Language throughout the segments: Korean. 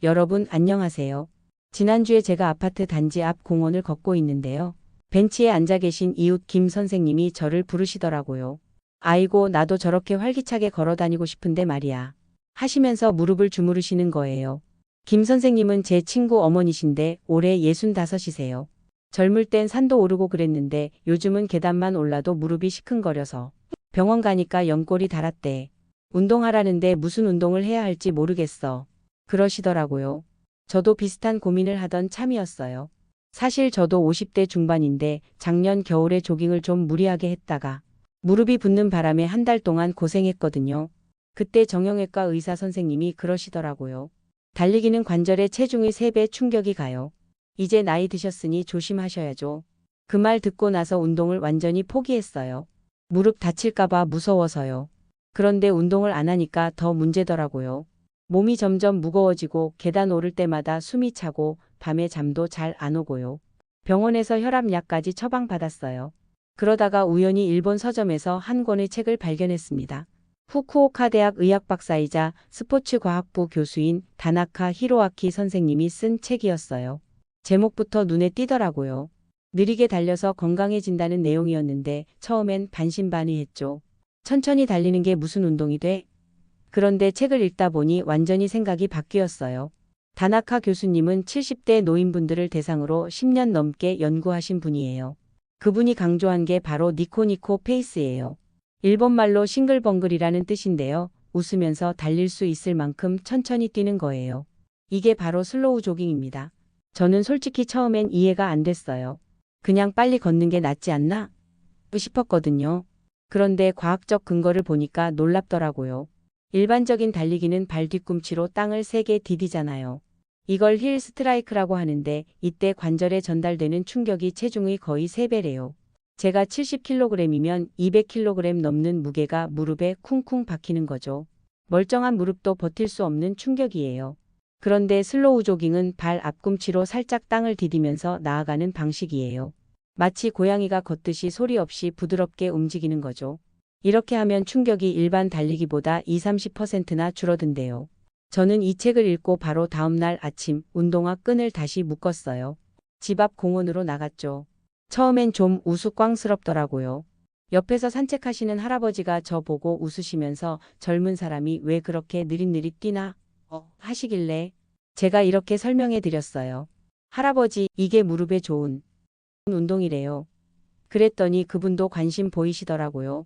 여러분 안녕하세요. 지난주에 제가 아파트 단지 앞 공원을 걷고 있는데요. 벤치에 앉아 계신 이웃 김 선생님이 저를 부르시더라고요. 아이고, 나도 저렇게 활기차게 걸어 다니고 싶은데 말이야. 하시면서 무릎을 주무르시는 거예요. 김 선생님은 제 친구 어머니신데 올해 65이세요. 젊을 땐 산도 오르고 그랬는데 요즘은 계단만 올라도 무릎이 시큰거려서 병원 가니까 연골이 달았대. 운동하라는데 무슨 운동을 해야 할지 모르겠어. 그러시더라고요. 저도 비슷한 고민을 하던 참이었어요. 사실 저도 50대 중반인데 작년 겨울에 조깅을 좀 무리하게 했다가 무릎이 붓는 바람에 한 달 동안 고생했거든요. 그때 정형외과 의사 선생님이 그러시더라고요. 달리기는 관절에 체중의 3배 충격이 가요. 이제 나이 드셨으니 조심하셔야죠. 그 말 듣고 나서 운동을 완전히 포기했어요. 무릎 다칠까봐 무서워서요. 그런데 운동을 안 하니까 더 문제더라고요. 몸이 점점 무거워지고 계단 오를 때마다 숨이 차고 밤에 잠도 잘 안 오고요. 병원에서 혈압약까지 처방받았어요. 그러다가 우연히 일본 서점에서 한 권의 책을 발견했습니다. 후쿠오카 대학 의학 박사이자 스포츠과학부 교수인 다나카 히로아키 선생님이 쓴 책이었어요. 제목부터 눈에 띄더라고요. 느리게 달려서 건강해진다는 내용이었는데 처음엔 반신반의했죠. 천천히 달리는 게 무슨 운동이 돼? 그런데 책을 읽다 보니 완전히 생각이 바뀌었어요. 다나카 교수님은 70대 노인분들을 대상으로 10년 넘게 연구하신 분이에요. 그분이 강조한 게 바로 니코니코 페이스예요. 일본말로 싱글벙글이라는 뜻인데요. 웃으면서 달릴 수 있을 만큼 천천히 뛰는 거예요. 이게 바로 슬로우 조깅입니다. 저는 솔직히 처음엔 이해가 안 됐어요. 그냥 빨리 걷는 게 낫지 않나? 싶었거든요. 그런데 과학적 근거를 보니까 놀랍더라고요. 일반적인 달리기는 발 뒤꿈치로 땅을 세게 디디잖아요. 이걸 힐 스트라이크라고 하는데 이때 관절에 전달되는 충격이 체중의 거의 3배래요. 제가 70kg이면 200kg 넘는 무게가 무릎에 쿵쿵 박히는 거죠. 멀쩡한 무릎도 버틸 수 없는 충격이에요. 그런데 슬로우 조깅은 발 앞꿈치로 살짝 땅을 디디면서 나아가는 방식이에요. 마치 고양이가 걷듯이 소리 없이 부드럽게 움직이는 거죠. 이렇게 하면 충격이 일반 달리기보다 20~30%나 줄어든대요. 저는 이 책을 읽고 바로 다음날 아침 운동화 끈을 다시 묶었어요. 집 앞 공원으로 나갔죠. 처음엔 좀 우스꽝스럽더라고요. 옆에서 산책하시는 할아버지가 저 보고 웃으시면서 젊은 사람이 왜 그렇게 느릿느릿 뛰나? 하시길래 제가 이렇게 설명해 드렸어요. 할아버지, 이게 무릎에 좋은 운동이래요. 그랬더니 그분도 관심 보이시더라고요.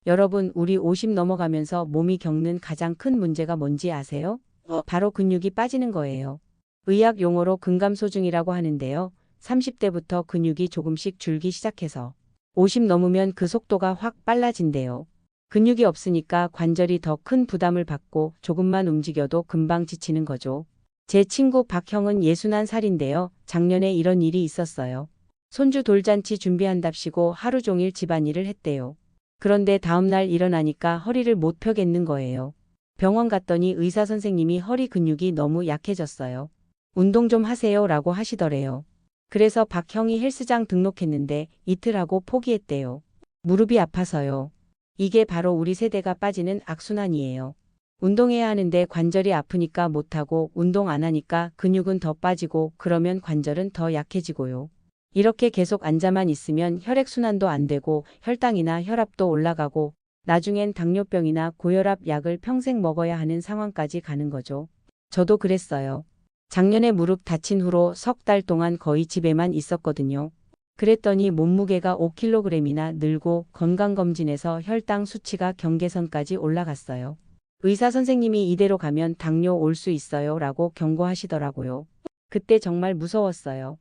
여러분, 우리 50 넘어가면서 몸이 겪는 가장 큰 문제가 뭔지 아세요? 바로 근육이 빠지는 거예요. 의학 용어로 근감소중이라고 하는데요. 30대부터 근육이 조금씩 줄기 시작해서 50 넘으면 그 속도가 확 빨라진대요. 근육이 없으니까 관절이 더 큰 부담을 받고 조금만 움직여도 금방 지치는 거죠. 제 친구 박형은 61살인데요. 작년에 이런 일이 있었어요. 손주 돌잔치 준비한답시고 하루 종일 집안일을 했대요. 그런데 다음날 일어나니까 허리를 못 펴겠는 거예요. 병원 갔더니 의사 선생님이 허리 근육이 너무 약해졌어요. 운동 좀 하세요 라고 하시더래요. 그래서 박형이 헬스장 등록했는데 이틀 하고 포기했대요. 무릎이 아파서요. 이게 바로 우리 세대가 빠지는 악순환이에요. 운동해야 하는데 관절이 아프니까 못하고 운동 안 하니까 근육은 더 빠지고 그러면 관절은 더 약해지고요. 이렇게 계속 앉아만 있으면 혈액순환도 안 되고 혈당이나 혈압도 올라가고 나중엔 당뇨병이나 고혈압 약을 평생 먹어야 하는 상황까지 가는 거죠. 저도 그랬어요. 작년에 무릎 다친 후로 3달 동안 거의 집에만 있었거든요. 그랬더니 몸무게가 5kg이나 늘고 건강검진에서 혈당 수치가 경계선까지 올라갔어요. 의사 선생님이 이대로 가면 당뇨 올 수 있어요 라고 경고하시더라고요. 그때 정말 무서웠어요.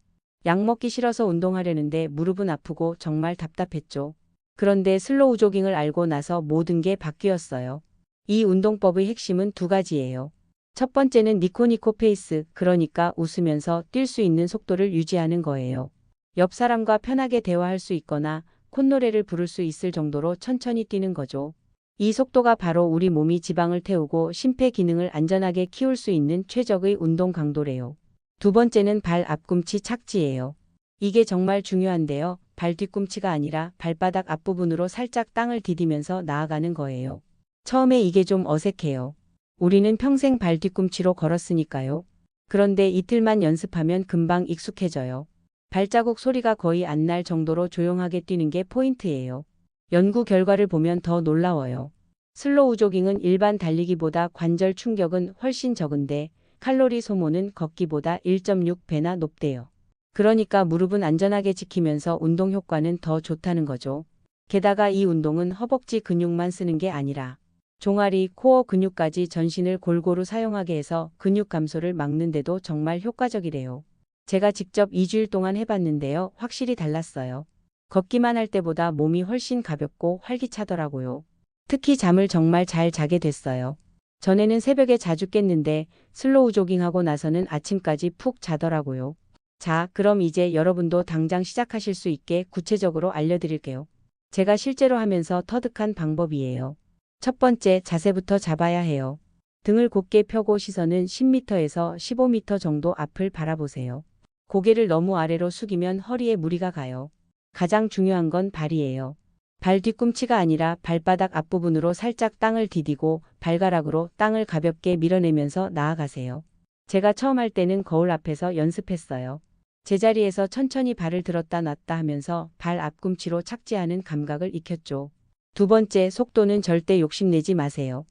약 먹기 싫어서 운동하려는데 무릎은 아프고 정말 답답했죠. 그런데 슬로우 조깅을 알고 나서 모든 게 바뀌었어요. 이 운동법의 핵심은 2가지예요. 첫 번째는 니코니코 페이스, 그러니까 웃으면서 뛸 수 있는 속도를 유지하는 거예요. 옆 사람과 편하게 대화할 수 있거나 콧노래를 부를 수 있을 정도로 천천히 뛰는 거죠. 이 속도가 바로 우리 몸이 지방을 태우고 심폐 기능을 안전하게 키울 수 있는 최적의 운동 강도래요. 두 번째는 발 앞꿈치 착지예요. 이게 정말 중요한데요. 발 뒤꿈치가 아니라 발바닥 앞부분으로 살짝 땅을 디디면서 나아가는 거예요. 처음에 이게 좀 어색해요. 우리는 평생 발 뒤꿈치로 걸었으니까요. 그런데 이틀만 연습하면 금방 익숙해져요. 발자국 소리가 거의 안 날 정도로 조용하게 뛰는 게 포인트예요. 연구 결과를 보면 더 놀라워요. 슬로우 조깅은 일반 달리기보다 관절 충격은 훨씬 적은데 칼로리 소모는 걷기보다 1.6배나 높대요. 그러니까 무릎은 안전하게 지키면서 운동 효과는 더 좋다는 거죠. 게다가 이 운동은 허벅지 근육만 쓰는 게 아니라 종아리, 코어 근육까지 전신을 골고루 사용하게 해서 근육 감소를 막는데도 정말 효과적이래요. 제가 직접 2주일 동안 해봤는데요. 확실히 달랐어요. 걷기만 할 때보다 몸이 훨씬 가볍고 활기차더라고요. 특히 잠을 정말 잘 자게 됐어요. 전에는 새벽에 자주 깼는데 슬로우 조깅하고 나서는 아침까지 푹 자더라고요. 자, 그럼 이제 여러분도 당장 시작하실 수 있게 구체적으로 알려드릴게요. 제가 실제로 하면서 터득한 방법이에요. 첫 번째, 자세부터 잡아야 해요. 등을 곧게 펴고 시선은 10m에서 15m 정도 앞을 바라보세요. 고개를 너무 아래로 숙이면 허리에 무리가 가요. 가장 중요한 건 발이에요. 발 뒤꿈치가 아니라 발바닥 앞부분으로 살짝 땅을 디디고 발가락으로 땅을 가볍게 밀어내면서 나아가세요. 제가 처음 할 때는 거울 앞에서 연습했어요. 제자리에서 천천히 발을 들었다 놨다 하면서 발 앞꿈치로 착지하는 감각을 익혔죠. 두 번째, 속도는 절대 욕심내지 마세요.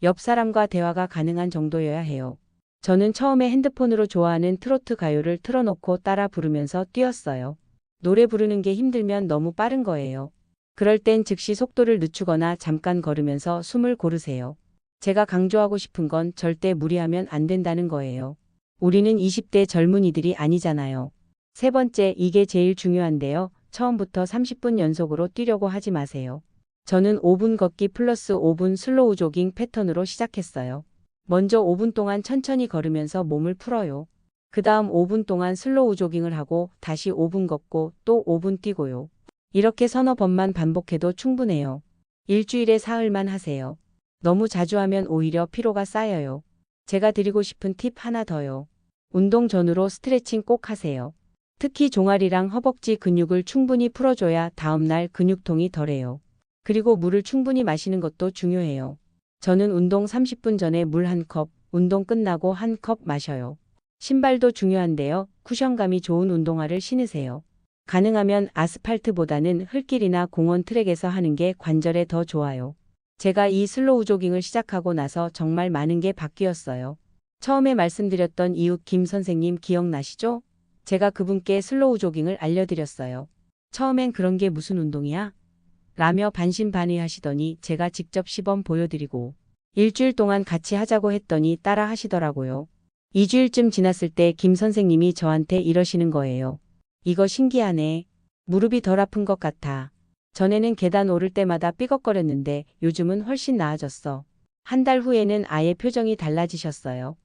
옆 사람과 대화가 가능한 정도여야 해요. 저는 처음에 핸드폰으로 좋아하는 트로트 가요를 틀어놓고 따라 부르면서 뛰었어요. 노래 부르는 게 힘들면 너무 빠른 거예요. 그럴 땐 즉시 속도를 늦추거나 잠깐 걸으면서 숨을 고르세요. 제가 강조하고 싶은 건 절대 무리하면 안 된다는 거예요. 우리는 20대 젊은이들이 아니잖아요. 세 번째, 이게 제일 중요한데요. 처음부터 30분 연속으로 뛰려고 하지 마세요. 저는 5분 걷기 플러스 5분 슬로우 조깅 패턴으로 시작했어요. 먼저 5분 동안 천천히 걸으면서 몸을 풀어요. 그 다음 5분 동안 슬로우 조깅을 하고 다시 5분 걷고 또 5분 뛰고요. 이렇게 서너 번만 반복해도 충분해요. 일주일에 사흘만 하세요. 너무 자주 하면 오히려 피로가 쌓여요. 제가 드리고 싶은 팁 하나 더요. 운동 전후로 스트레칭 꼭 하세요. 특히 종아리랑 허벅지 근육을 충분히 풀어줘야 다음날 근육통이 덜해요. 그리고 물을 충분히 마시는 것도 중요해요. 저는 운동 30분 전에 물 1컵, 운동 끝나고 1컵 마셔요. 신발도 중요한데요. 쿠션감이 좋은 운동화를 신으세요. 가능하면 아스팔트보다는 흙길이나 공원 트랙에서 하는 게 관절에 더 좋아요. 제가 이 슬로우 조깅을 시작하고 나서 정말 많은 게 바뀌었어요. 처음에 말씀드렸던 이웃 김 선생님 기억나시죠? 제가 그분께 슬로우 조깅을 알려드렸어요. 처음엔 그런 게 무슨 운동이야? 라며 반신반의하시더니 제가 직접 시범 보여드리고 일주일 동안 같이 하자고 했더니 따라 하시더라고요. 2주일쯤 지났을 때 김 선생님이 저한테 이러시는 거예요. 이거 신기하네. 무릎이 덜 아픈 것 같아. 전에는 계단 오를 때마다 삐걱거렸는데 요즘은 훨씬 나아졌어. 한 달 후에는 아예 표정이 달라지셨어요.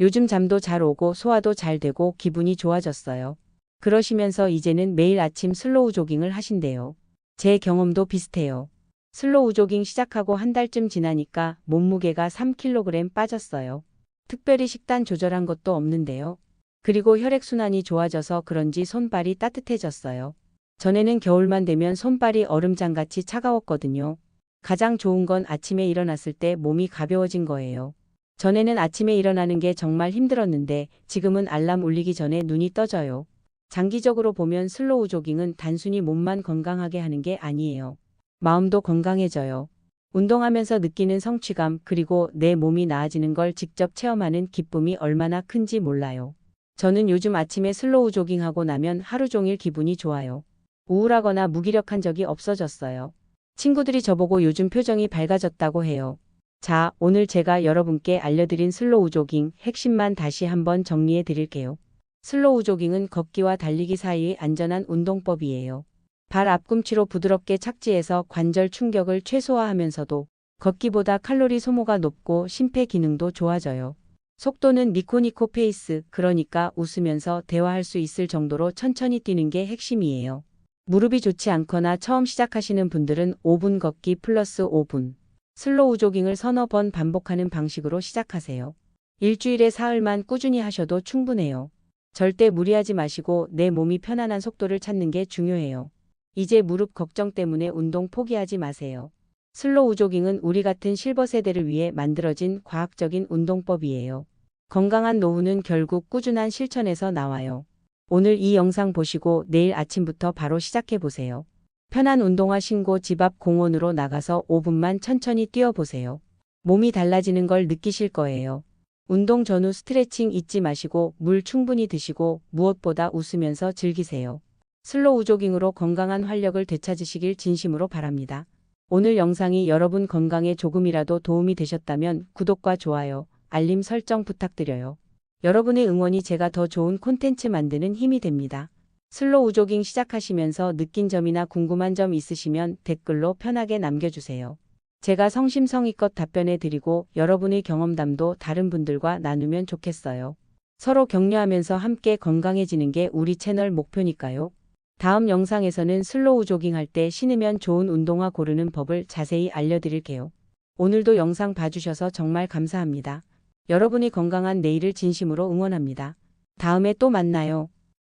요즘 잠도 잘 오고 소화도 잘 되고 기분이 좋아졌어요. 그러시면서 이제는 매일 아침 슬로우 조깅을 하신대요. 제 경험도 비슷해요. 슬로우 조깅 시작하고 한 달쯤 지나니까 몸무게가 3kg 빠졌어요. 특별히 식단 조절한 것도 없는데요. 그리고 혈액순환이 좋아져서 그런지 손발이 따뜻해졌어요. 전에는 겨울만 되면 손발이 얼음장같이 차가웠거든요. 가장 좋은 건 아침에 일어났을 때 몸이 가벼워진 거예요. 전에는 아침에 일어나는 게 정말 힘들었는데 지금은 알람 울리기 전에 눈이 떠져요. 장기적으로 보면 슬로우 조깅은 단순히 몸만 건강하게 하는 게 아니에요. 마음도 건강해져요. 운동하면서 느끼는 성취감 그리고 내 몸이 나아지는 걸 직접 체험하는 기쁨이 얼마나 큰지 몰라요. 저는 요즘 아침에 슬로우 조깅하고 나면 하루 종일 기분이 좋아요. 우울하거나 무기력한 적이 없어졌어요. 친구들이 저보고 요즘 표정이 밝아졌다고 해요. 자, 오늘 제가 여러분께 알려드린 슬로우 조깅 핵심만 다시 한번 정리해 드릴게요. 슬로우 조깅은 걷기와 달리기 사이의 안전한 운동법이에요. 발 앞꿈치로 부드럽게 착지해서 관절 충격을 최소화하면서도 걷기보다 칼로리 소모가 높고 심폐 기능도 좋아져요. 속도는 니코니코 페이스, 그러니까 웃으면서 대화할 수 있을 정도로 천천히 뛰는 게 핵심이에요. 무릎이 좋지 않거나 처음 시작하시는 분들은 5분 걷기 플러스 5분. 슬로우 조깅을 서너 번 반복하는 방식으로 시작하세요. 일주일에 사흘만 꾸준히 하셔도 충분해요. 절대 무리하지 마시고 내 몸이 편안한 속도를 찾는 게 중요해요. 이제 무릎 걱정 때문에 운동 포기하지 마세요. 슬로우 조깅은 우리 같은 실버 세대를 위해 만들어진 과학적인 운동법이에요. 건강한 노후는 결국 꾸준한 실천에서 나와요. 오늘 이 영상 보시고 내일 아침부터 바로 시작해 보세요. 편한 운동화 신고 집 앞 공원으로 나가서 5분만 천천히 뛰어보세요. 몸이 달라지는 걸 느끼실 거예요. 운동 전후 스트레칭 잊지 마시고 물 충분히 드시고 무엇보다 웃으면서 즐기세요. 슬로우 조깅으로 건강한 활력을 되찾으시길 진심으로 바랍니다. 오늘 영상이 여러분 건강에 조금이라도 도움이 되셨다면 구독과 좋아요, 알림 설정 부탁드려요. 여러분의 응원이 제가 더 좋은 콘텐츠 만드는 힘이 됩니다. 슬로우 조깅 시작하시면서 느낀 점이나 궁금한 점 있으시면 댓글로 편하게 남겨주세요. 제가 성심성의껏 답변해 드리고 여러분의 경험담도 다른 분들과 나누면 좋겠어요. 서로 격려하면서 함께 건강해지는 게 우리 채널 목표니까요. 다음 영상에서는 슬로우 조깅할 때 신으면 좋은 운동화 고르는 법을 자세히 알려드릴게요. 오늘도 영상 봐주셔서 정말 감사합니다. 여러분이 건강한 내일을 진심으로 응원합니다. 다음에 또 만나요.